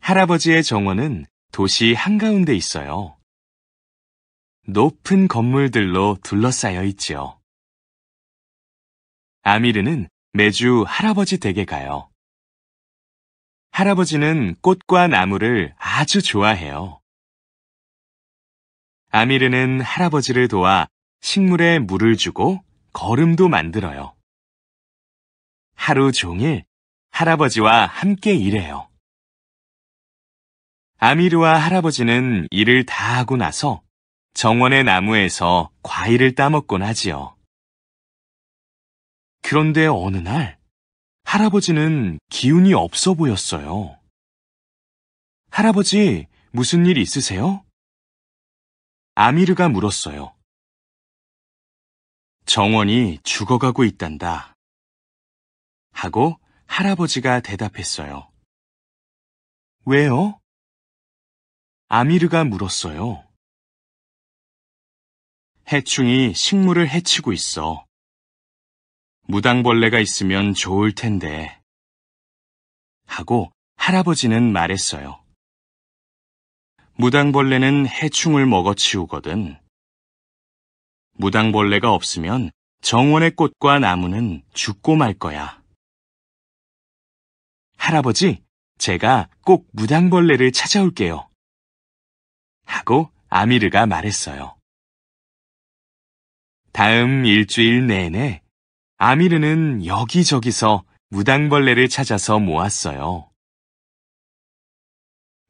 할아버지의 정원은 도시 한가운데 있어요. 높은 건물들로 둘러싸여 있지요. 아미르는 매주 할아버지 댁에 가요. 할아버지는 꽃과 나무를 아주 좋아해요. 아미르는 할아버지를 도와 식물에 물을 주고 거름도 만들어요. 하루 종일 할아버지와 함께 일해요. 아미르와 할아버지는 일을 다 하고 나서 정원의 나무에서 과일을 따먹곤 하지요. 그런데 어느 날 할아버지는 기운이 없어 보였어요. 할아버지, 무슨 일 있으세요? 아미르가 물었어요. 정원이 죽어가고 있단다. 하고 할아버지가 대답했어요. 왜요? 아미르가 물었어요. 해충이 식물을 해치고 있어. 무당벌레가 있으면 좋을 텐데. 하고 할아버지는 말했어요. 무당벌레는 해충을 먹어치우거든. 무당벌레가 없으면 정원의 꽃과 나무는 죽고 말 거야. 할아버지, 제가 꼭 무당벌레를 찾아올게요. 하고 아미르가 말했어요. 다음 일주일 내내 아미르는 여기저기서 무당벌레를 찾아서 모았어요.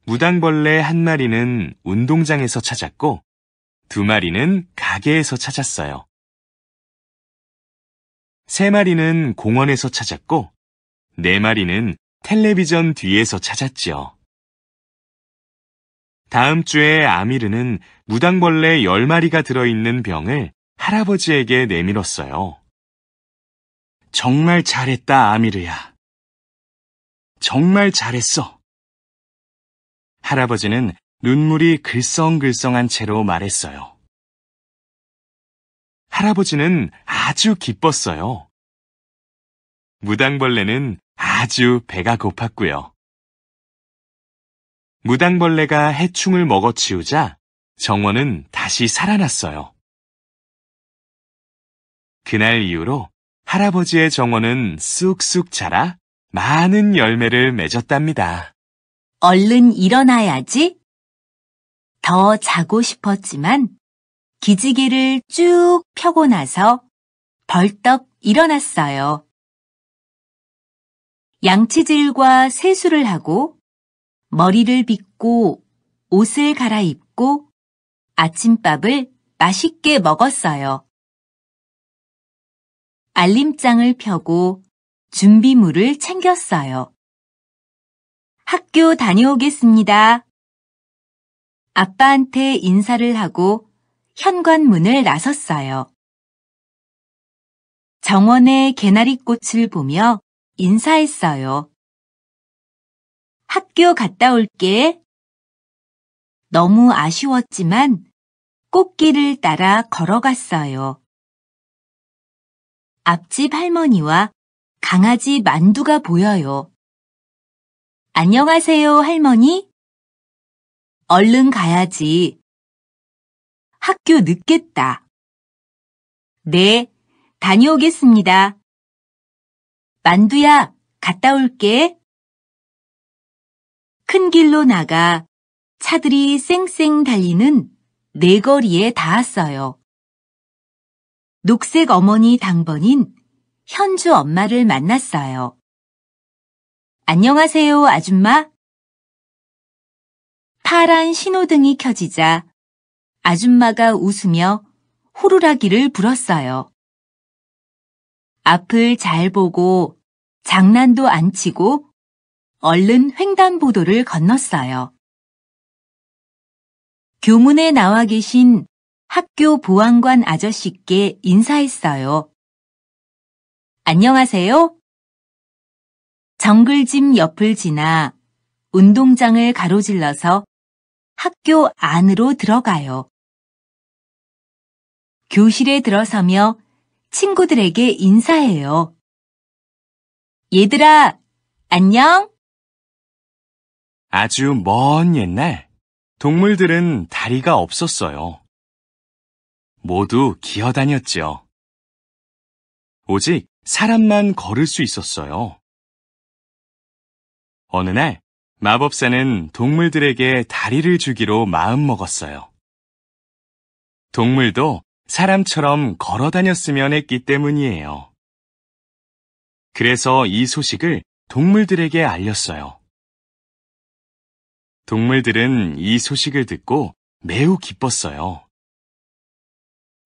무당벌레 한 마리는 운동장에서 찾았고 2마리는 가게에서 찾았어요. 3마리는 공원에서 찾았고 4마리는 텔레비전 뒤에서 찾았지요. 다음 주에 아미르는 무당벌레 10마리가 들어있는 병을 할아버지에게 내밀었어요. 정말 잘했다, 아미르야. 정말 잘했어. 할아버지는 눈물이 글썽글썽한 채로 말했어요. 할아버지는 아주 기뻤어요. 무당벌레는 아주 배가 고팠고요. 무당벌레가 해충을 먹어치우자 정원은 다시 살아났어요. 그날 이후로 할아버지의 정원은 쑥쑥 자라 많은 열매를 맺었답니다. 얼른 일어나야지. 더 자고 싶었지만 기지개를 쭉 펴고 나서 벌떡 일어났어요. 양치질과 세수를 하고 머리를 빗고 옷을 갈아입고 아침밥을 맛있게 먹었어요. 알림장을 펴고 준비물을 챙겼어요. 학교 다녀오겠습니다. 아빠한테 인사를 하고 현관문을 나섰어요. 정원의 개나리꽃을 보며 인사했어요. 학교 갔다 올게. 너무 아쉬웠지만 꽃길을 따라 걸어갔어요. 앞집 할머니와 강아지 만두가 보여요. 안녕하세요, 할머니. 얼른 가야지. 학교 늦겠다. 네, 다녀오겠습니다. 만두야, 갔다 올게. 큰 길로 나가 차들이 쌩쌩 달리는 내거리에 닿았어요. 녹색 어머니 당번인 현주 엄마를 만났어요. 안녕하세요, 아줌마. 파란 신호등이 켜지자 아줌마가 웃으며 호루라기를 불었어요. 앞을 잘 보고 장난도 안 치고 얼른 횡단보도를 건넜어요. 교문에 나와 계신 학교 보안관 아저씨께 인사했어요. 안녕하세요. 정글짐 옆을 지나 운동장을 가로질러서 학교 안으로 들어가요. 교실에 들어서며 친구들에게 인사해요. 얘들아, 안녕? 아주 먼 옛날, 동물들은 다리가 없었어요. 모두 기어다녔죠. 오직 사람만 걸을 수 있었어요. 어느 날, 마법사는 동물들에게 다리를 주기로 마음먹었어요. 동물도 사람처럼 걸어 다녔으면 했기 때문이에요. 그래서 이 소식을 동물들에게 알렸어요. 동물들은 이 소식을 듣고 매우 기뻤어요.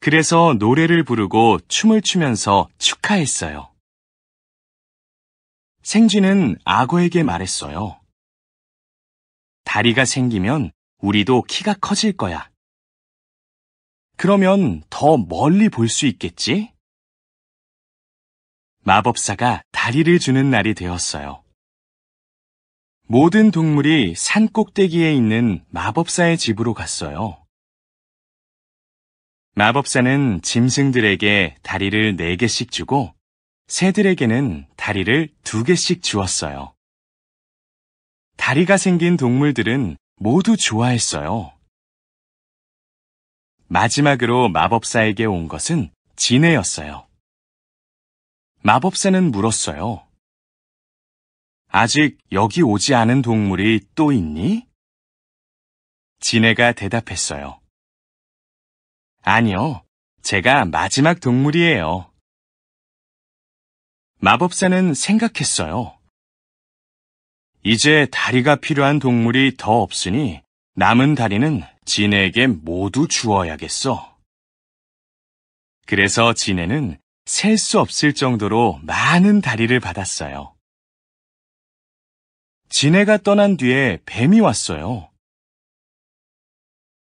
그래서 노래를 부르고 춤을 추면서 축하했어요. 생쥐는 악어에게 말했어요. 다리가 생기면 우리도 키가 커질 거야. 그러면 더 멀리 볼 수 있겠지? 마법사가 다리를 주는 날이 되었어요. 모든 동물이 산 꼭대기에 있는 마법사의 집으로 갔어요. 마법사는 짐승들에게 다리를 4개씩 주고 새들에게는 다리를 2개씩 주었어요. 다리가 생긴 동물들은 모두 좋아했어요. 마지막으로 마법사에게 온 것은 지네였어요. 마법사는 물었어요. 아직 여기 오지 않은 동물이 또 있니? 지네가 대답했어요. 아니요, 제가 마지막 동물이에요. 마법사는 생각했어요. 이제 다리가 필요한 동물이 더 없으니 남은 다리는 지네에게 모두 주어야겠어. 그래서 지네는 셀 수 없을 정도로 많은 다리를 받았어요. 지네가 떠난 뒤에 뱀이 왔어요.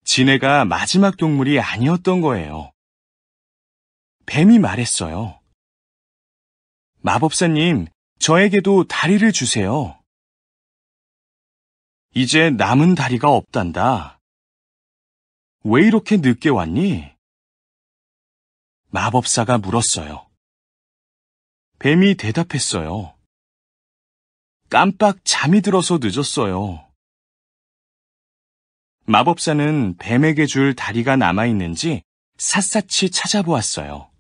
지네가 마지막 동물이 아니었던 거예요. 뱀이 말했어요. 마법사님, 저에게도 다리를 주세요. 이제 남은 다리가 없단다. 왜 이렇게 늦게 왔니? 마법사가 물었어요. 뱀이 대답했어요. 깜빡 잠이 들어서 늦었어요. 마법사는 뱀에게 줄 다리가 남아있는지 샅샅이 찾아보았어요.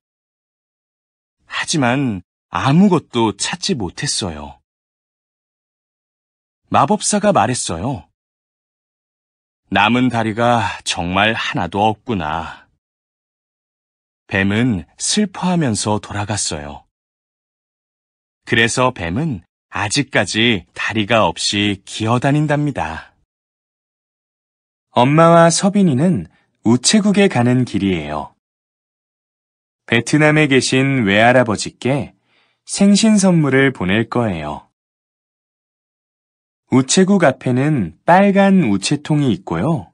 하지만 아무것도 찾지 못했어요. 마법사가 말했어요. 남은 다리가 정말 하나도 없구나. 뱀은 슬퍼하면서 돌아갔어요. 그래서 뱀은 아직까지 다리가 없이 기어다닌답니다. 엄마와 서빈이는 우체국에 가는 길이에요. 베트남에 계신 외할아버지께 생신 선물을 보낼 거예요. 우체국 앞에는 빨간 우체통이 있고요.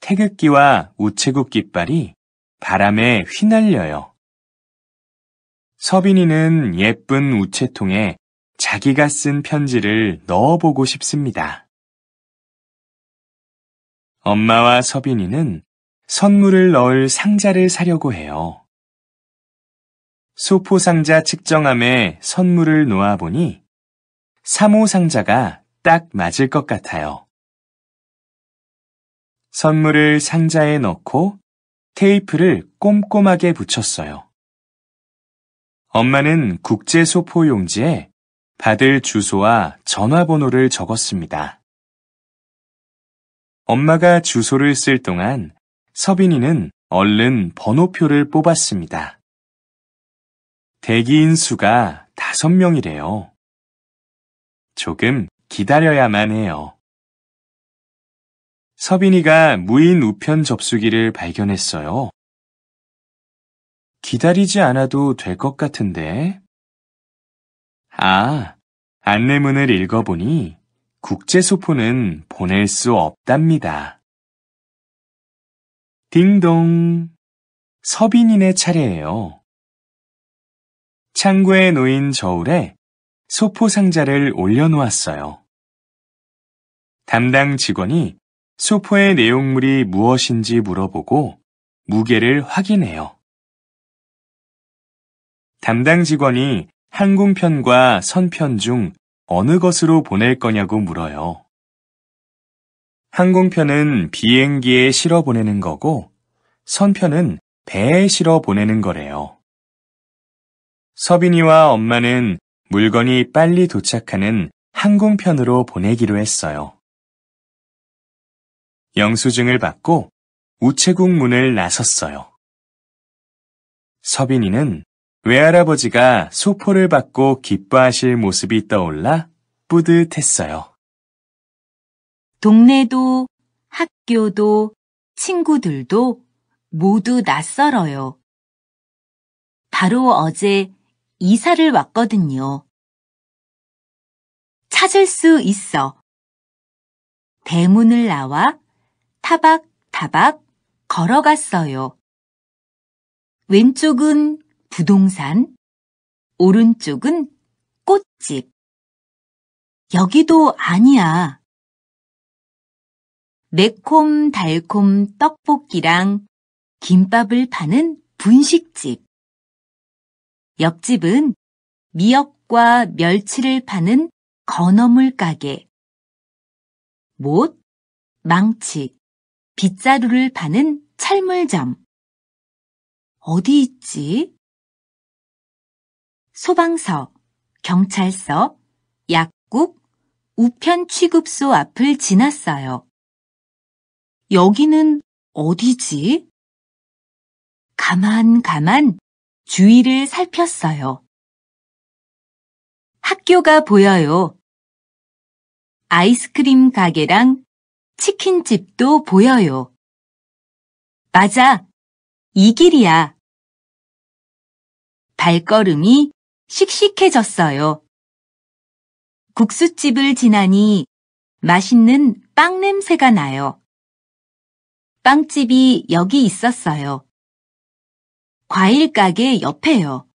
태극기와 우체국 깃발이 바람에 휘날려요. 서빈이는 예쁜 우체통에 자기가 쓴 편지를 넣어보고 싶습니다. 엄마와 서빈이는 선물을 넣을 상자를 사려고 해요. 소포 상자 측정함에 선물을 놓아보니 3호 상자가 딱 맞을 것 같아요. 선물을 상자에 넣고 테이프를 꼼꼼하게 붙였어요. 엄마는 국제 소포 용지에 받을 주소와 전화번호를 적었습니다. 엄마가 주소를 쓸 동안 서빈이는 얼른 번호표를 뽑았습니다. 대기인 수가 5명이래요. 조금 기다려야만 해요. 서빈이가 무인 우편 접수기를 발견했어요. 기다리지 않아도 될 것 같은데. 안내문을 읽어보니 국제소포는 보낼 수 없답니다. 딩동, 서빈이네 차례예요. 창구에 놓인 저울에 소포 상자를 올려놓았어요. 담당 직원이 소포의 내용물이 무엇인지 물어보고 무게를 확인해요. 담당 직원이 항공편과 선편 중 어느 것으로 보낼 거냐고 물어요. 항공편은 비행기에 실어 보내는 거고, 선편은 배에 실어 보내는 거래요. 서빈이와 엄마는 물건이 빨리 도착하는 항공편으로 보내기로 했어요. 영수증을 받고 우체국 문을 나섰어요. 서빈이는 외할아버지가 소포를 받고 기뻐하실 모습이 떠올라 뿌듯했어요. 동네도 학교도 친구들도 모두 낯설어요. 바로 어제 이사를 왔거든요. 찾을 수 있어. 대문을 나와 타박타박 걸어갔어요. 왼쪽은 부동산, 오른쪽은 꽃집. 여기도 아니야. 매콤달콤 떡볶이랑 김밥을 파는 분식집. 옆집은 미역과 멸치를 파는 건어물 가게. 못, 망치, 빗자루를 파는 철물점. 어디 있지? 소방서, 경찰서, 약국, 우편 취급소 앞을 지났어요. 여기는 어디지? 가만 주위를 살폈어요. 학교가 보여요. 아이스크림 가게랑 치킨집도 보여요. 맞아, 이 길이야. 발걸음이 씩씩해졌어요. 국수집을 지나니 맛있는 빵 냄새가 나요. 빵집이 여기 있었어요. 과일 가게 옆에요.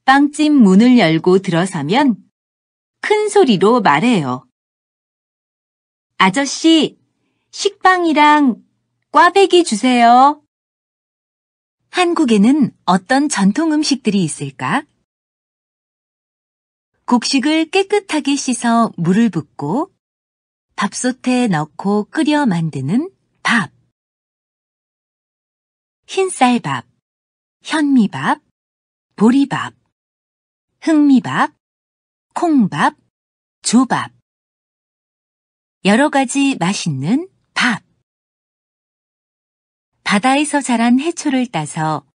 빵집 문을 열고 들어서면 큰 소리로 말해요. 아저씨, 식빵이랑 꽈배기 주세요. 한국에는 어떤 전통 음식들이 있을까? 곡식을 깨끗하게 씻어 물을 붓고 밥솥에 넣고 끓여 만드는 밥. 흰쌀밥, 현미밥, 보리밥, 흑미밥, 콩밥, 조밥. 여러 가지 맛있는 밥. 바다에서 자란 해초를 따서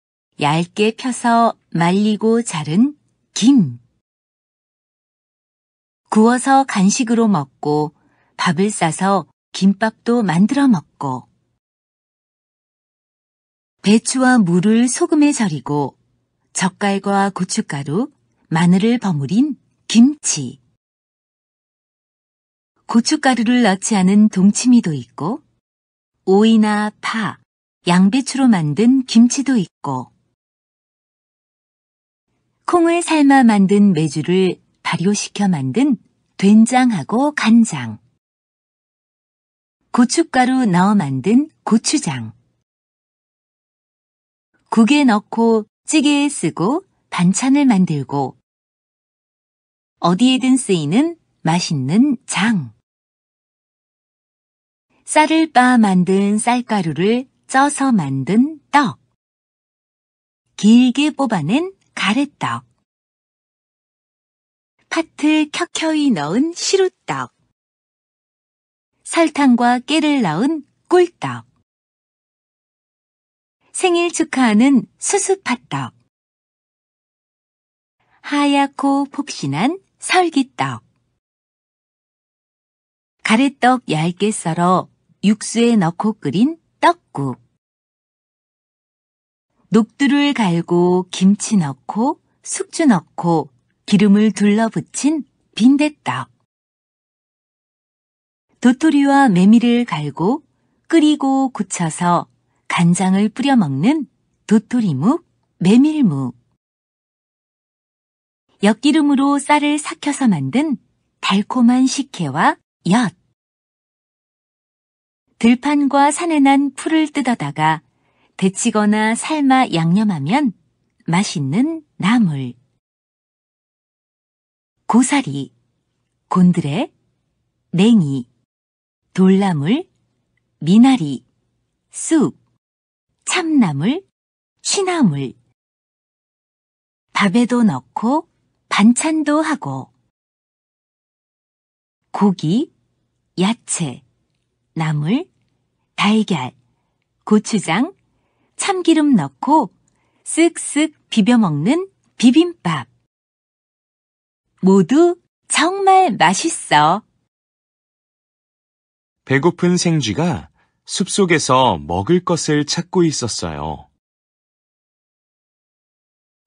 얇게 펴서 말리고 자른 김. 구워서 간식으로 먹고 밥을 싸서 김밥도 만들어 먹고. 배추와 무를 소금에 절이고 젓갈과 고춧가루, 마늘을 버무린 김치. 고춧가루를 넣지 않은 동치미도 있고 오이나 파, 양배추로 만든 김치도 있고 콩을 삶아 만든 메주를 발효시켜 만든 된장하고 간장. 고춧가루 넣어 만든 고추장. 국에 넣고 찌개에 쓰고 반찬을 만들고 어디에든 쓰이는 맛있는 장. 쌀을 빻아 만든 쌀가루를 쪄서 만든 떡. 길게 뽑아낸 가래떡. 팥을 켜켜이 넣은 시루떡. 설탕과 깨를 넣은 꿀떡. 생일 축하하는 수수팥떡. 하얗고 폭신한 설기떡. 가래떡 얇게 썰어 육수에 넣고 끓인 떡국. 녹두를 갈고 김치 넣고 숙주 넣고 기름을 둘러붙인 빈대떡. 도토리와 메밀을 갈고 끓이고 굳혀서 간장을 뿌려 먹는 도토리묵, 메밀묵. 엿기름으로 쌀을 삭혀서 만든 달콤한 식혜와 엿. 들판과 산에 난 풀을 뜯어다가 데치거나 삶아 양념하면 맛있는 나물. 고사리, 곤드레, 냉이. 돌나물, 미나리, 쑥, 참나물, 취나물. 밥에도 넣고 반찬도 하고. 고기, 야채, 나물, 달걀, 고추장, 참기름 넣고 쓱쓱 비벼 먹는 비빔밥. 모두 정말 맛있어. 배고픈 생쥐가 숲속에서 먹을 것을 찾고 있었어요.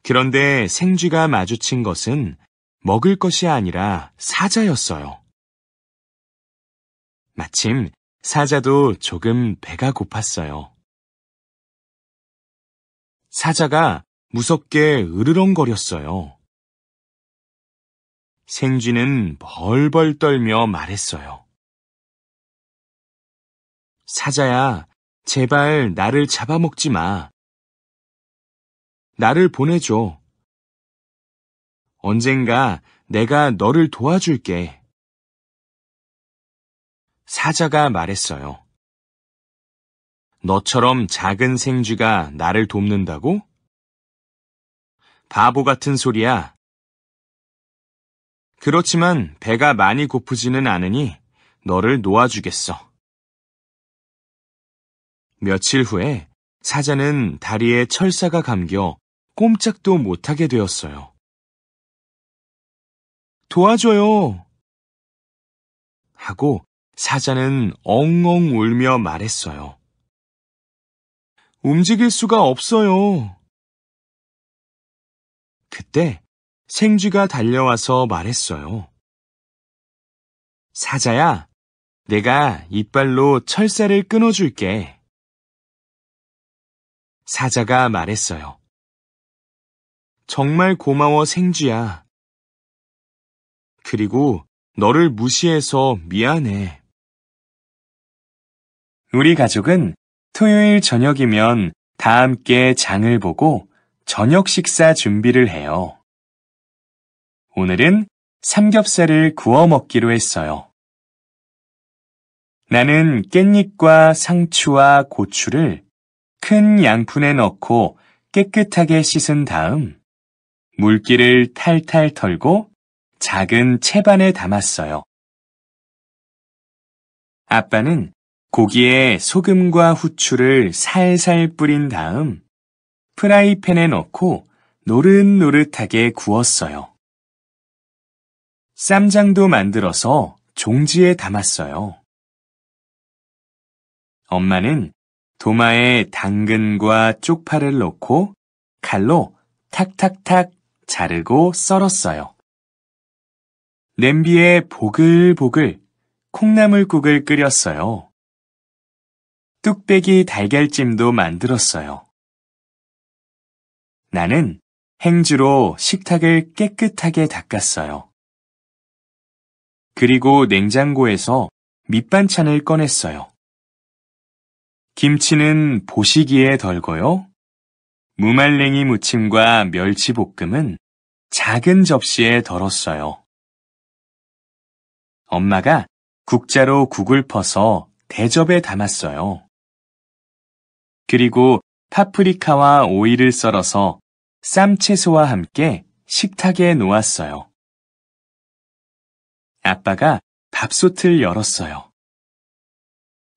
그런데 생쥐가 마주친 것은 먹을 것이 아니라 사자였어요. 마침 사자도 조금 배가 고팠어요. 사자가 무섭게 으르렁거렸어요. 생쥐는 벌벌 떨며 말했어요. 사자야, 제발 나를 잡아먹지 마. 나를 보내줘. 언젠가 내가 너를 도와줄게. 사자가 말했어요. 너처럼 작은 생쥐가 나를 돕는다고? 바보 같은 소리야. 그렇지만 배가 많이 고프지는 않으니 너를 놓아주겠어. 며칠 후에 사자는 다리에 철사가 감겨 꼼짝도 못하게 되었어요. 도와줘요! 하고 사자는 엉엉 울며 말했어요. 움직일 수가 없어요. 그때 생쥐가 달려와서 말했어요. 사자야, 내가 이빨로 철사를 끊어줄게. 사자가 말했어요. 정말 고마워, 생쥐야. 그리고 너를 무시해서 미안해. 우리 가족은 토요일 저녁이면 다 함께 장을 보고 저녁 식사 준비를 해요. 오늘은 삼겹살을 구워 먹기로 했어요. 나는 깻잎과 상추와 고추를 큰 양푼에 넣고 깨끗하게 씻은 다음 물기를 탈탈 털고 작은 채반에 담았어요. 아빠는 고기에 소금과 후추를 살살 뿌린 다음 프라이팬에 넣고 노릇노릇하게 구웠어요. 쌈장도 만들어서 종지에 담았어요. 엄마는 도마에 당근과 쪽파를 넣고 칼로 탁탁탁 자르고 썰었어요. 냄비에 보글보글 콩나물국을 끓였어요. 뚝배기 달걀찜도 만들었어요. 나는 행주로 식탁을 깨끗하게 닦았어요. 그리고 냉장고에서 밑반찬을 꺼냈어요. 김치는 보시기에 덜고요. 무말랭이 무침과 멸치볶음은 작은 접시에 덜었어요. 엄마가 국자로 국을 퍼서 대접에 담았어요. 그리고 파프리카와 오이를 썰어서 쌈채소와 함께 식탁에 놓았어요. 아빠가 밥솥을 열었어요.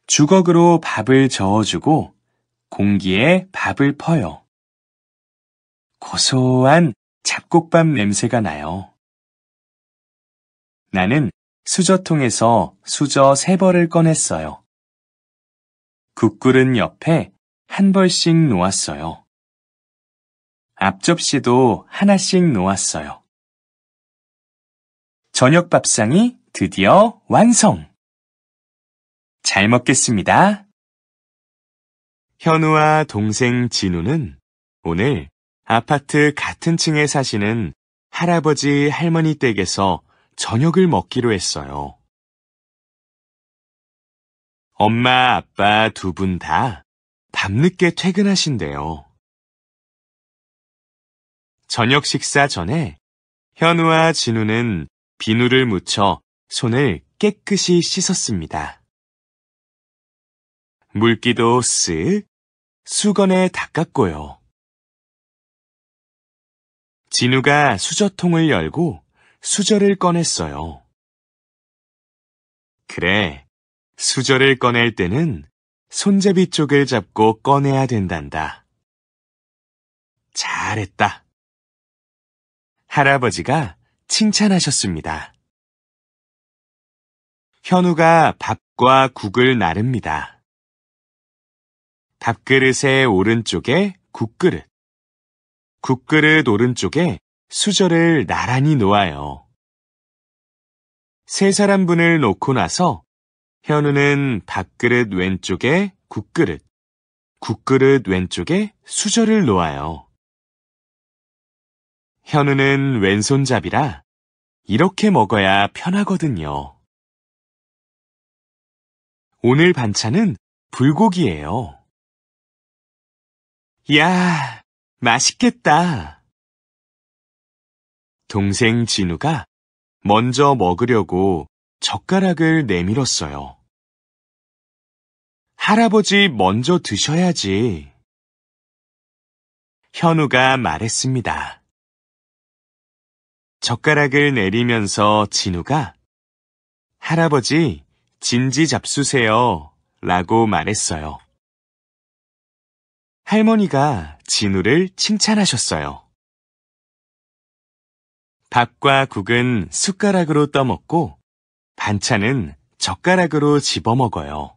주걱으로 밥을 저어주고 공기에 밥을 퍼요. 고소한 잡곡밥 냄새가 나요. 나는 수저통에서 수저 3벌을 꺼냈어요. 국그릇 옆에 한 벌씩 놓았어요. 앞접시도 하나씩 놓았어요. 저녁 밥상이 드디어 완성! 잘 먹겠습니다. 현우와 동생 진우는 오늘 아파트 같은 층에 사시는 할아버지 할머니 댁에서 저녁을 먹기로 했어요. 엄마, 아빠 두 분 다 밤늦게 퇴근하신대요. 저녁 식사 전에 현우와 진우는 비누를 묻혀 손을 깨끗이 씻었습니다. 물기도 쓱 수건에 닦았고요. 진우가 수저통을 열고 수저를 꺼냈어요. 그래, 수저를 꺼낼 때는 손잡이 쪽을 잡고 꺼내야 된단다. 잘했다. 할아버지가 칭찬하셨습니다. 현우가 밥과 국을 나릅니다. 밥그릇의 오른쪽에 국그릇, 국그릇 오른쪽에 수저를 나란히 놓아요. 3사람분을 놓고 나서 현우는 밥그릇 왼쪽에 국그릇, 국그릇 왼쪽에 수저를 놓아요. 현우는 왼손잡이라 이렇게 먹어야 편하거든요. 오늘 반찬은 불고기예요. 이야, 맛있겠다. 동생 진우가 먼저 먹으려고 젓가락을 내밀었어요. 할아버지 먼저 드셔야지. 현우가 말했습니다. 젓가락을 내리면서 진우가 할아버지 진지 잡수세요 라고 말했어요. 할머니가 진우를 칭찬하셨어요. 밥과 국은 숟가락으로 떠먹고 반찬은 젓가락으로 집어먹어요.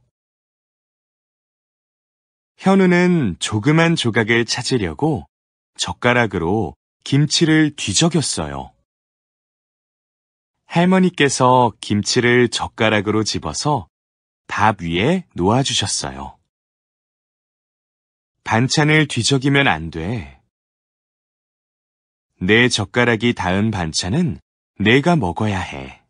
현우는 조그만 조각을 찾으려고 젓가락으로 김치를 뒤적였어요. 할머니께서 김치를 젓가락으로 집어서 밥 위에 놓아주셨어요. 반찬을 뒤적이면 안 돼. 내 젓가락이 닿은 반찬은 내가 먹어야 해.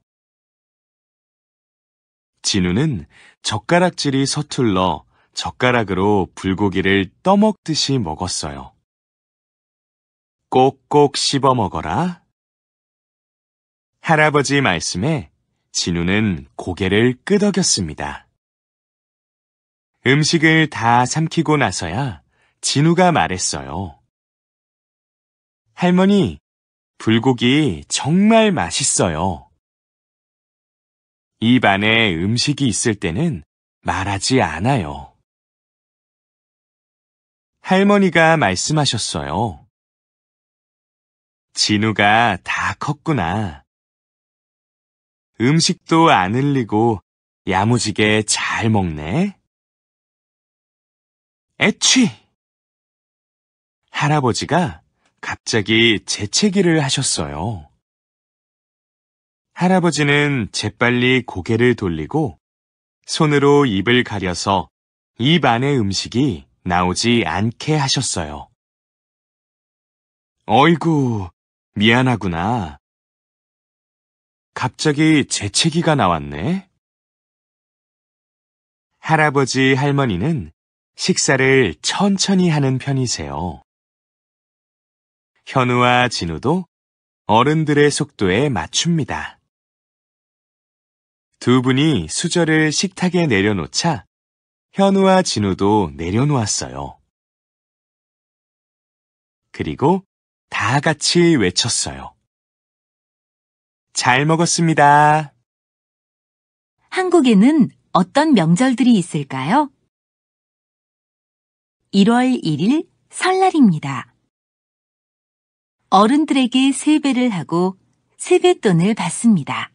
진우는 젓가락질이 서툴러 젓가락으로 불고기를 떠먹듯이 먹었어요. 꼭꼭 씹어 먹어라. 할아버지 말씀에 진우는 고개를 끄덕였습니다. 음식을 다 삼키고 나서야 진우가 말했어요. 할머니, 불고기 정말 맛있어요. 입 안에 음식이 있을 때는 말하지 않아요. 할머니가 말씀하셨어요. 진우가 다 컸구나. 음식도 안 흘리고 야무지게 잘 먹네. 애취! 할아버지가 갑자기 재채기를 하셨어요. 할아버지는 재빨리 고개를 돌리고 손으로 입을 가려서 입 안의 음식이 나오지 않게 하셨어요. 어이구, 미안하구나. 갑자기 재채기가 나왔네. 할아버지, 할머니는 식사를 천천히 하는 편이세요. 현우와 진우도 어른들의 속도에 맞춥니다. 두 분이 수저를 식탁에 내려놓자 현우와 진우도 내려놓았어요. 그리고 다 같이 외쳤어요. 잘 먹었습니다. 한국에는 어떤 명절들이 있을까요? 1월 1일 설날입니다. 어른들에게 세배를 하고 세뱃돈을 받습니다.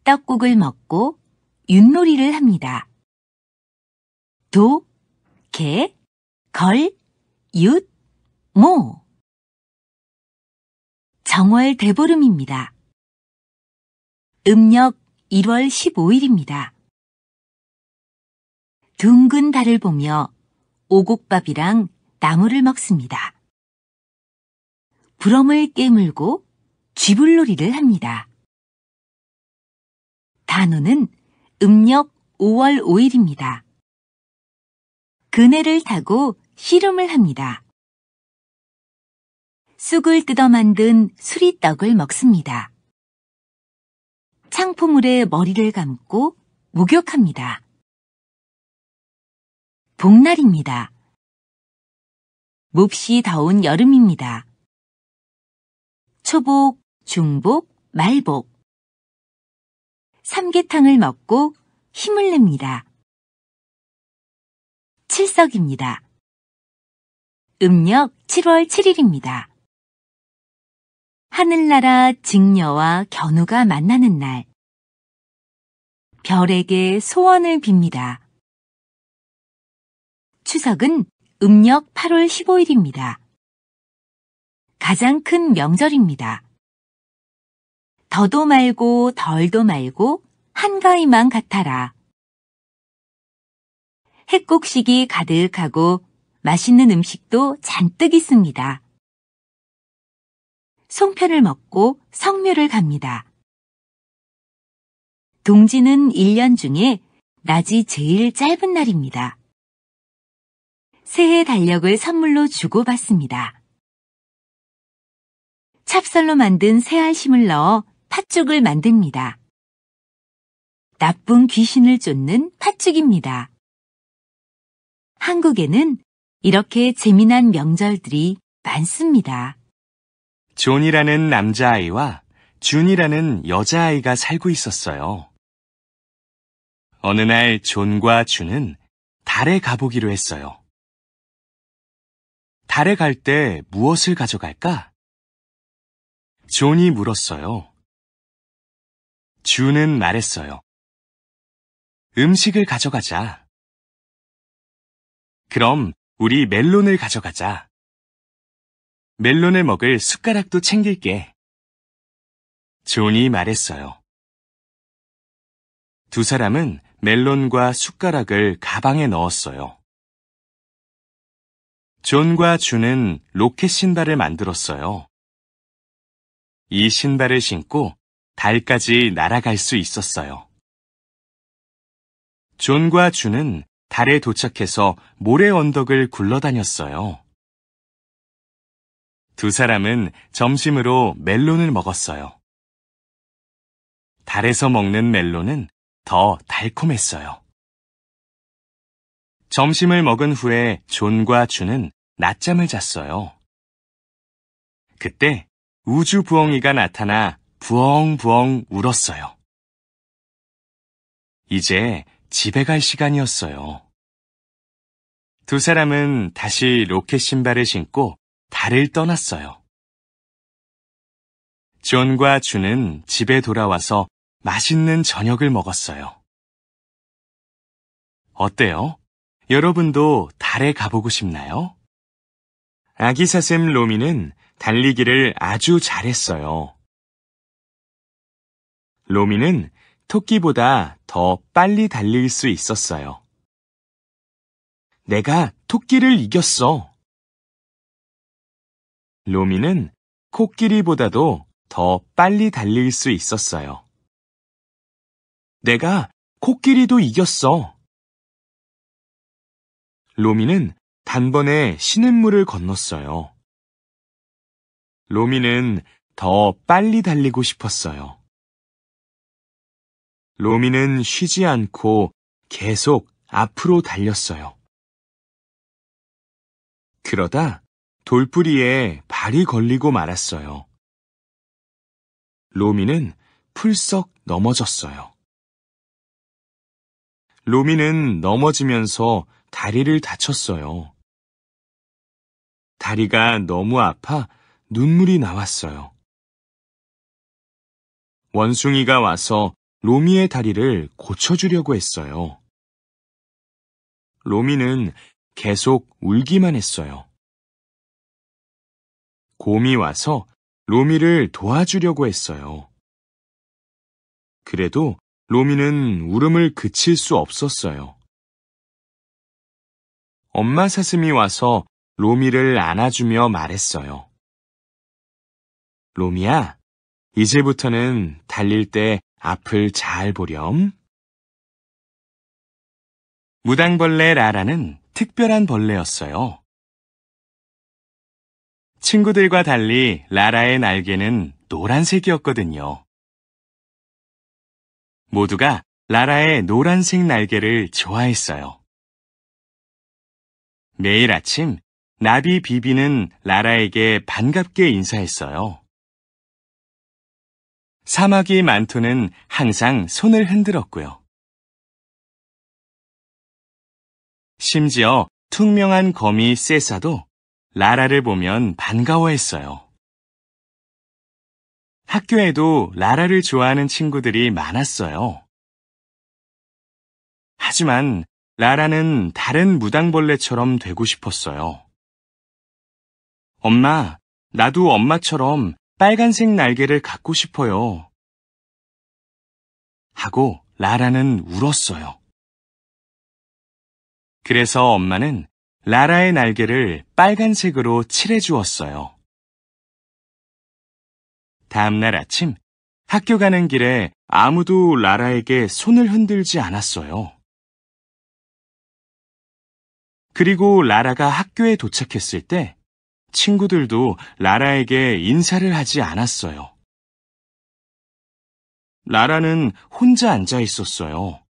떡국을 먹고 윷놀이를 합니다. 도, 개, 걸, 윷, 모. 정월 대보름입니다. 음력 1월 15일입니다. 둥근 달을 보며 오곡밥이랑 나물을 먹습니다. 부럼을 깨물고 쥐불놀이를 합니다. 단오는 음력 5월 5일입니다. 그네를 타고 씨름을 합니다. 쑥을 뜯어 만든 수리떡을 먹습니다. 창포물에 머리를 감고 목욕합니다. 복날입니다. 몹시 더운 여름입니다. 초복, 중복, 말복. 삼계탕을 먹고 힘을 냅니다. 칠석입니다. 음력 7월 7일입니다. 하늘나라 직녀와 견우가 만나는 날. 별에게 소원을 빕니다. 추석은 음력 8월 15일입니다. 가장 큰 명절입니다. 더도 말고 덜도 말고 한가위만 같아라. 핵곡식이 가득하고 맛있는 음식도 잔뜩 있습니다. 송편을 먹고 성묘를 갑니다. 동지는 1년 중에 낮이 제일 짧은 날입니다. 새해 달력을 선물로 주고받습니다. 찹쌀로 만든 새알심을 넣어 팥죽을 만듭니다. 나쁜 귀신을 쫓는 팥죽입니다. 한국에는 이렇게 재미난 명절들이 많습니다. 존이라는 남자아이와 준이라는 여자아이가 살고 있었어요. 어느 날 존과 준은 달에 가보기로 했어요. 달에 갈 때 무엇을 가져갈까? 존이 물었어요. 준은 말했어요. 음식을 가져가자. 그럼 우리 멜론을 가져가자. 멜론을 먹을 숟가락도 챙길게. 존이 말했어요. 두 사람은 멜론과 숟가락을 가방에 넣었어요. 존과 준은 로켓 신발을 만들었어요. 이 신발을 신고 달까지 날아갈 수 있었어요. 존과 준은 달에 도착해서 모래 언덕을 굴러다녔어요. 두 사람은 점심으로 멜론을 먹었어요. 달에서 먹는 멜론은 더 달콤했어요. 점심을 먹은 후에 존과 준은 낮잠을 잤어요. 그때 우주부엉이가 나타나 부엉부엉 울었어요. 이제 집에 갈 시간이었어요. 두 사람은 다시 로켓 신발을 신고 달을 떠났어요. 존과 준은 집에 돌아와서 맛있는 저녁을 먹었어요. 어때요? 여러분도 달에 가보고 싶나요? 아기사슴 로미는 달리기를 아주 잘했어요. 로미는 토끼보다 더 빨리 달릴 수 있었어요. 내가 토끼를 이겼어. 로미는 코끼리보다도 더 빨리 달릴 수 있었어요. 내가 코끼리도 이겼어. 로미는 단번에 시냇물을 건넜어요. 로미는 더 빨리 달리고 싶었어요. 로미는 쉬지 않고 계속 앞으로 달렸어요. 그러다 돌뿌리에 발이 걸리고 말았어요. 로미는 풀썩 넘어졌어요. 로미는 넘어지면서 다리를 다쳤어요. 다리가 너무 아파 눈물이 나왔어요. 원숭이가 와서 로미의 다리를 고쳐주려고 했어요. 로미는 계속 울기만 했어요. 곰이 와서 로미를 도와주려고 했어요. 그래도 로미는 울음을 그칠 수 없었어요. 엄마 사슴이 와서 로미를 안아주며 말했어요. 로미야, 이제부터는 달릴 때 앞을 잘 보렴. 무당벌레 라라는 특별한 벌레였어요. 친구들과 달리 라라의 날개는 노란색이었거든요. 모두가 라라의 노란색 날개를 좋아했어요. 매일 아침 나비 비비는 라라에게 반갑게 인사했어요. 사마귀 만토는 항상 손을 흔들었고요. 심지어 투명한 거미 세사도 라라를 보면 반가워했어요. 학교에도 라라를 좋아하는 친구들이 많았어요. 하지만 라라는 다른 무당벌레처럼 되고 싶었어요. 엄마, 나도 엄마처럼 빨간색 날개를 갖고 싶어요. 하고 라라는 울었어요. 그래서 엄마는 라라의 날개를 빨간색으로 칠해주었어요. 다음날 아침, 학교 가는 길에 아무도 라라에게 손을 흔들지 않았어요. 그리고 라라가 학교에 도착했을 때 친구들도 라라에게 인사를 하지 않았어요. 라라는 혼자 앉아 있었어요.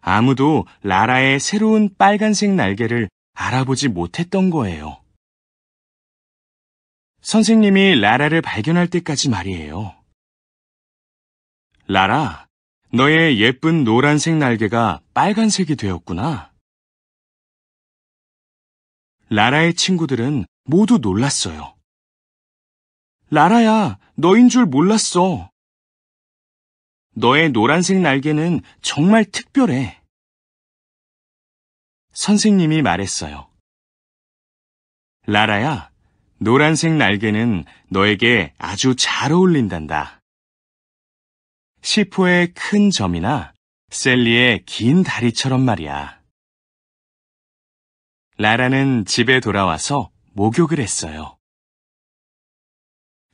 아무도 라라의 새로운 빨간색 날개를 알아보지 못했던 거예요. 선생님이 라라를 발견할 때까지 말이에요. 라라, 너의 예쁜 노란색 날개가 빨간색이 되었구나. 라라의 친구들은 모두 놀랐어요. 라라야, 너인 줄 몰랐어. 너의 노란색 날개는 정말 특별해. 선생님이 말했어요. 라라야, 노란색 날개는 너에게 아주 잘 어울린단다. 시포의 큰 점이나 셀리의 긴 다리처럼 말이야. 라라는 집에 돌아와서 목욕을 했어요.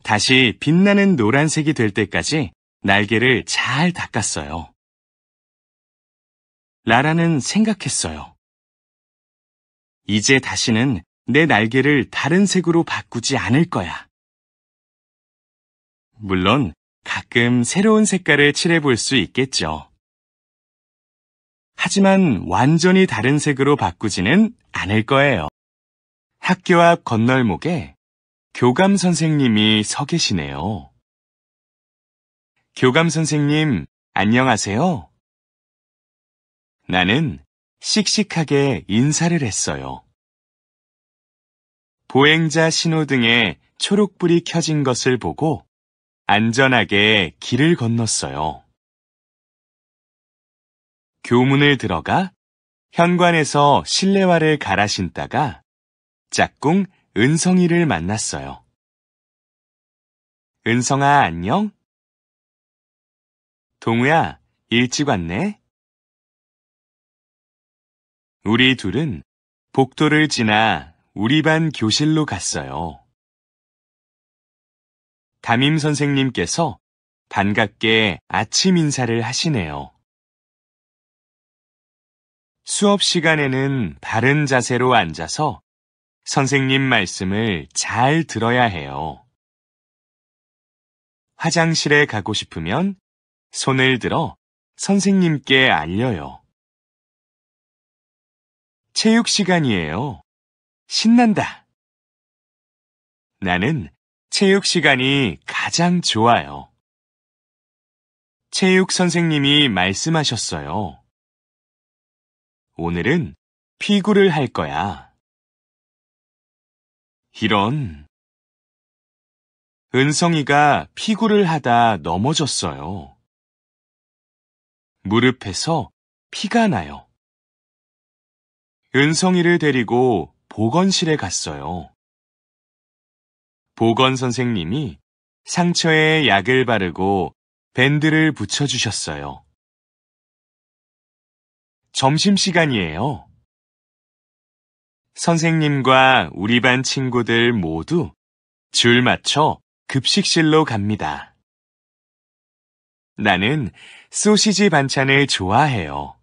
다시 빛나는 노란색이 될 때까지 날개를 잘 닦았어요. 라라는 생각했어요. 이제 다시는 내 날개를 다른 색으로 바꾸지 않을 거야. 물론 가끔 새로운 색깔을 칠해볼 수 있겠죠. 하지만 완전히 다른 색으로 바꾸지는 않을 거예요. 학교 앞 건널목에 교감 선생님이 서 계시네요. 교감 선생님, 안녕하세요. 나는 씩씩하게 인사를 했어요. 보행자 신호등에 초록불이 켜진 것을 보고 안전하게 길을 건넜어요. 교문을 들어가 현관에서 실내화를 갈아 신다가 짝꿍 은성이를 만났어요. 은성아, 안녕? 동우야, 일찍 왔네? 우리 둘은 복도를 지나 우리 반 교실로 갔어요. 담임 선생님께서 반갑게 아침 인사를 하시네요. 수업 시간에는 바른 자세로 앉아서 선생님 말씀을 잘 들어야 해요. 화장실에 가고 싶으면 손을 들어 선생님께 알려요. 체육 시간이에요. 신난다. 나는 체육 시간이 가장 좋아요. 체육 선생님이 말씀하셨어요. 오늘은 피구를 할 거야. 이런. 은성이가 피구를 하다 넘어졌어요. 무릎에서 피가 나요. 은성이를 데리고 보건실에 갔어요. 보건 선생님이 상처에 약을 바르고 밴드를 붙여주셨어요. 점심시간이에요. 선생님과 우리 반 친구들 모두 줄 맞춰 급식실로 갑니다. 나는 소시지 반찬을 좋아해요.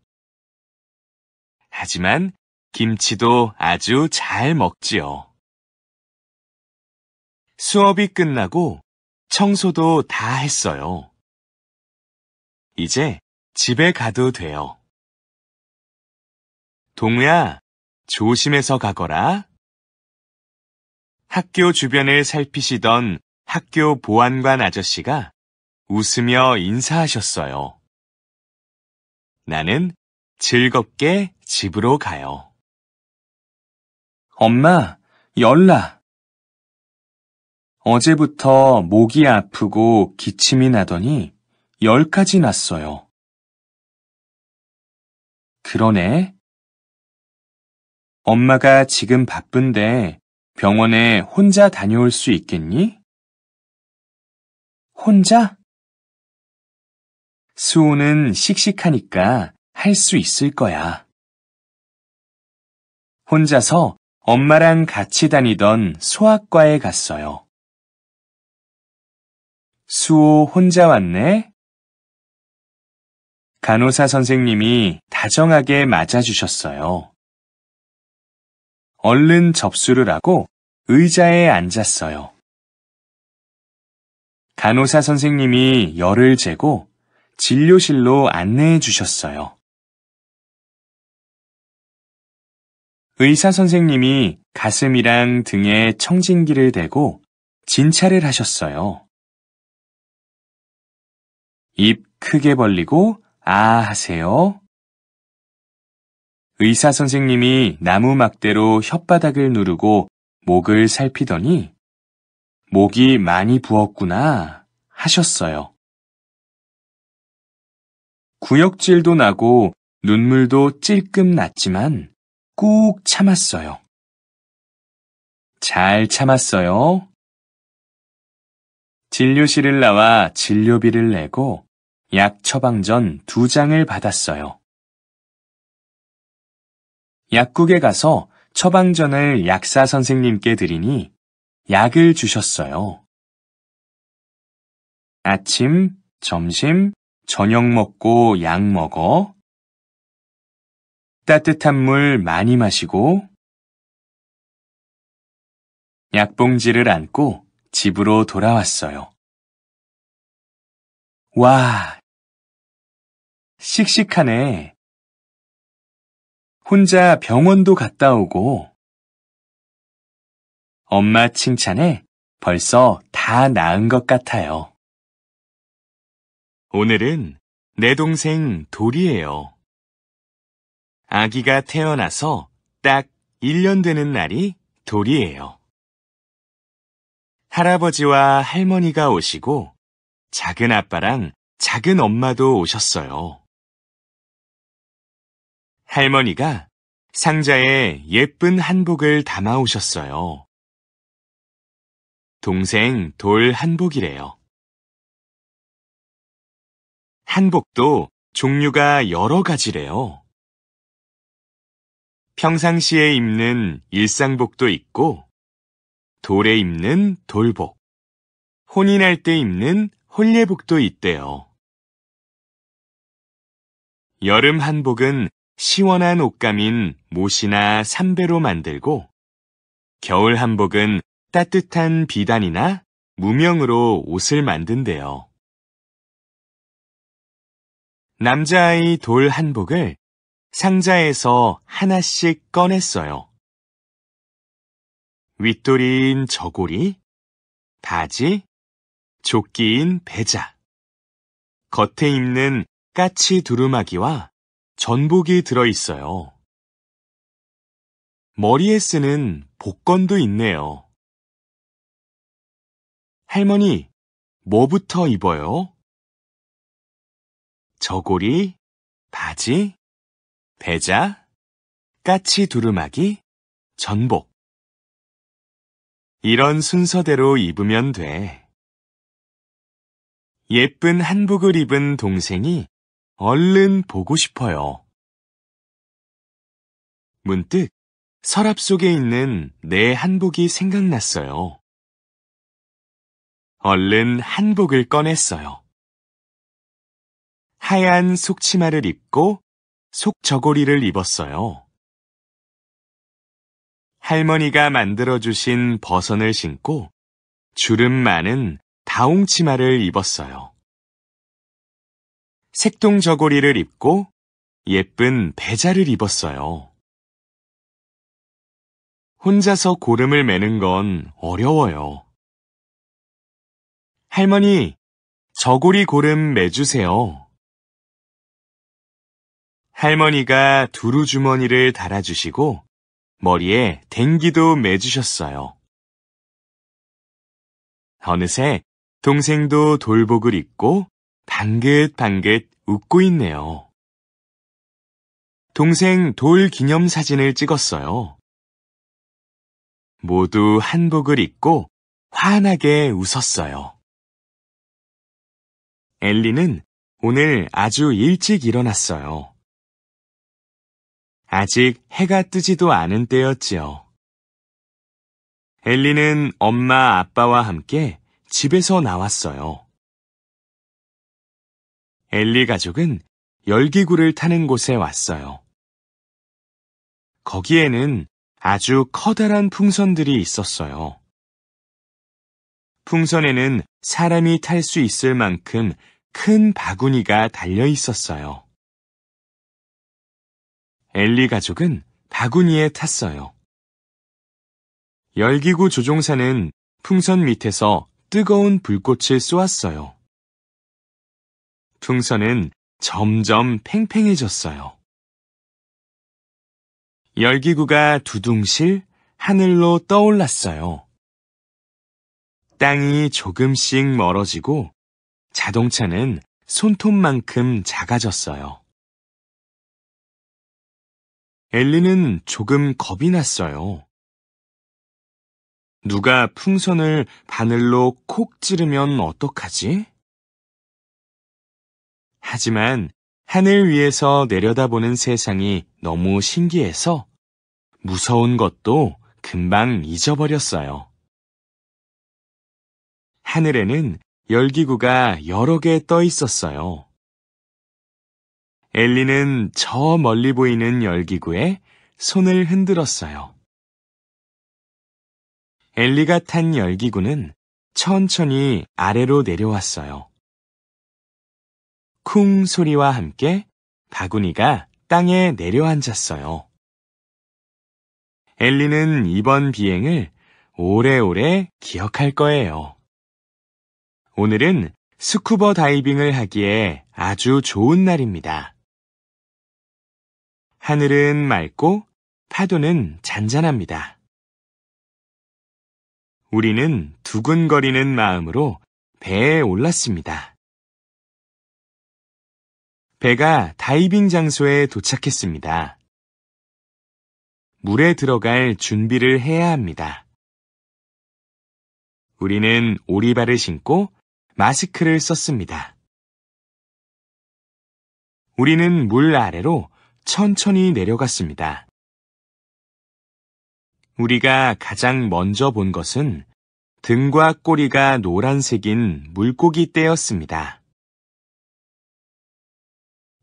하지만 김치도 아주 잘 먹지요. 수업이 끝나고 청소도 다 했어요. 이제 집에 가도 돼요. 동우야, 조심해서 가거라. 학교 주변을 살피시던 학교 보안관 아저씨가 웃으며 인사하셨어요. 나는 즐겁게 집으로 가요. 엄마, 열나. 어제부터 목이 아프고 기침이 나더니 열까지 났어요. 그러네. 엄마가 지금 바쁜데 병원에 혼자 다녀올 수 있겠니? 혼자? 수호는 씩씩하니까 할 수 있을 거야. 혼자서 엄마랑 같이 다니던 소아과에 갔어요. 수호 혼자 왔네? 간호사 선생님이 다정하게 맞아주셨어요. 얼른 접수를 하고 의자에 앉았어요. 간호사 선생님이 열을 재고 진료실로 안내해 주셨어요. 의사 선생님이 가슴이랑 등에 청진기를 대고 진찰을 하셨어요. 입 크게 벌리고 아 하세요. 의사 선생님이 나무 막대로 혓바닥을 누르고 목을 살피더니 목이 많이 부었구나 하셨어요. 구역질도 나고 눈물도 찔끔 났지만 꾹 참았어요. 잘 참았어요. 진료실을 나와 진료비를 내고 약 처방전 2장을 받았어요. 약국에 가서 처방전을 약사 선생님께 드리니 약을 주셨어요. 아침, 점심, 저녁 먹고 약 먹어. 따뜻한 물 많이 마시고. 약봉지를 안고 집으로 돌아왔어요. 와, 씩씩하네. 혼자 병원도 갔다 오고. 엄마 칭찬에 벌써 다 나은 것 같아요. 오늘은 내 동생 돌이에요. 아기가 태어나서 딱 1년 되는 날이 돌이에요. 할아버지와 할머니가 오시고 작은 아빠랑 작은 엄마도 오셨어요. 할머니가 상자에 예쁜 한복을 담아 오셨어요. 동생 돌 한복이래요. 한복도 종류가 여러 가지래요. 평상시에 입는 일상복도 있고, 돌에 입는 돌복, 혼인할 때 입는 혼례복도 있대요. 여름 한복은 시원한 옷감인 못이나 삼배로 만들고, 겨울 한복은 따뜻한 비단이나 무명으로 옷을 만든대요. 남자아이 돌 한복을 상자에서 하나씩 꺼냈어요. 윗도리인 저고리, 바지, 조끼인 배자, 겉에 입는 까치 두루마기와 전복이 들어있어요. 머리에 쓰는 복건도 있네요. 할머니, 뭐부터 입어요? 저고리, 바지, 배자, 까치 두루마기, 전복. 이런 순서대로 입으면 돼. 예쁜 한복을 입은 동생이 얼른 보고 싶어요. 문득 서랍 속에 있는 내 한복이 생각났어요. 얼른 한복을 꺼냈어요. 하얀 속치마를 입고 속저고리를 입었어요. 할머니가 만들어주신 버선을 신고 주름 많은 다홍치마를 입었어요. 색동 저고리를 입고 예쁜 배자를 입었어요. 혼자서 고름을 매는 건 어려워요. 할머니, 저고리 고름 매주세요. 할머니가 두루 주머니를 달아주시고 머리에 댕기도 매주셨어요. 어느새 동생도 돌복을 입고 방긋방긋 웃고 있네요. 동생 돌 기념사진을 찍었어요. 모두 한복을 입고 환하게 웃었어요. 엘리는 오늘 아주 일찍 일어났어요. 아직 해가 뜨지도 않은 때였지요. 엘리는 엄마, 아빠와 함께 집에서 나왔어요. 엘리 가족은 열기구를 타는 곳에 왔어요. 거기에는 아주 커다란 풍선들이 있었어요. 풍선에는 사람이 탈 수 있을 만큼 큰 바구니가 달려 있었어요. 엘리 가족은 바구니에 탔어요. 열기구 조종사는 풍선 밑에서 뜨거운 불꽃을 쏘았어요. 풍선은 점점 팽팽해졌어요. 열기구가 두둥실 하늘로 떠올랐어요. 땅이 조금씩 멀어지고 자동차는 손톱만큼 작아졌어요. 엘리는 조금 겁이 났어요. 누가 풍선을 바늘로 콕 찌르면 어떡하지? 하지만 하늘 위에서 내려다보는 세상이 너무 신기해서 무서운 것도 금방 잊어버렸어요. 하늘에는 열기구가 여러 개 떠 있었어요. 엘리는 저 멀리 보이는 열기구에 손을 흔들었어요. 엘리가 탄 열기구는 천천히 아래로 내려왔어요. 쿵 소리와 함께 바구니가 땅에 내려앉았어요. 엘리는 이번 비행을 오래오래 기억할 거예요. 오늘은 스쿠버 다이빙을 하기에 아주 좋은 날입니다. 하늘은 맑고 파도는 잔잔합니다. 우리는 두근거리는 마음으로 배에 올랐습니다. 배가 다이빙 장소에 도착했습니다. 물에 들어갈 준비를 해야 합니다. 우리는 오리발을 신고 마스크를 썼습니다. 우리는 물 아래로 천천히 내려갔습니다. 우리가 가장 먼저 본 것은 등과 꼬리가 노란색인 물고기 떼였습니다.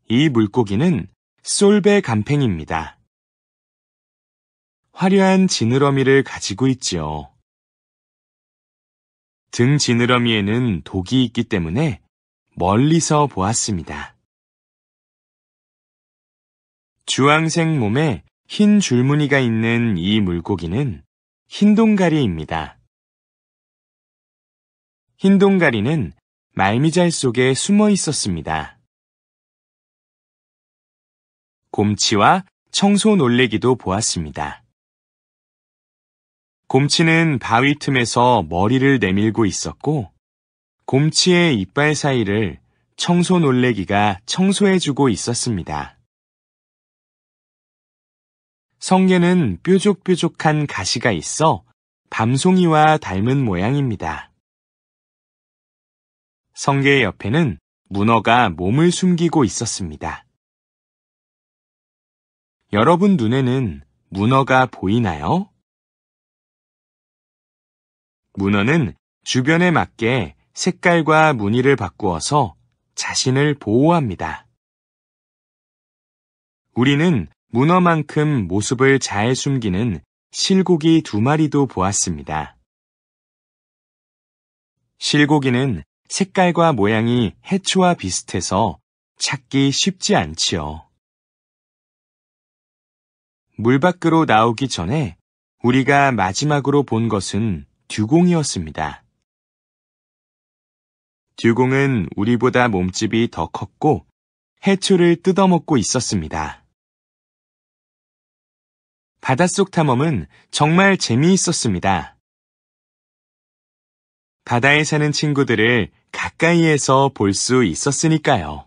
이 물고기는 솔베 감팽입니다. 화려한 지느러미를 가지고 있지요. 등 지느러미에는 독이 있기 때문에 멀리서 보았습니다. 주황색 몸에 흰 줄무늬가 있는 이 물고기는 흰동가리입니다. 흰동가리는 말미잘 속에 숨어 있었습니다. 곰치와 청소 놀래기도 보았습니다. 곰치는 바위 틈에서 머리를 내밀고 있었고, 곰치의 이빨 사이를 청소 놀래기가 청소해주고 있었습니다. 성게는 뾰족뾰족한 가시가 있어 밤송이와 닮은 모양입니다. 성게 옆에는 문어가 몸을 숨기고 있었습니다. 여러분 눈에는 문어가 보이나요? 문어는 주변에 맞게 색깔과 무늬를 바꾸어서 자신을 보호합니다. 우리는 문어만큼 모습을 잘 숨기는 실고기 2마리도 보았습니다. 실고기는 색깔과 모양이 해초와 비슷해서 찾기 쉽지 않지요. 물 밖으로 나오기 전에 우리가 마지막으로 본 것은 듀공이었습니다. 듀공은 우리보다 몸집이 더 컸고 해초를 뜯어먹고 있었습니다. 바닷속 탐험은 정말 재미있었습니다. 바다에 사는 친구들을 가까이에서 볼 수 있었으니까요.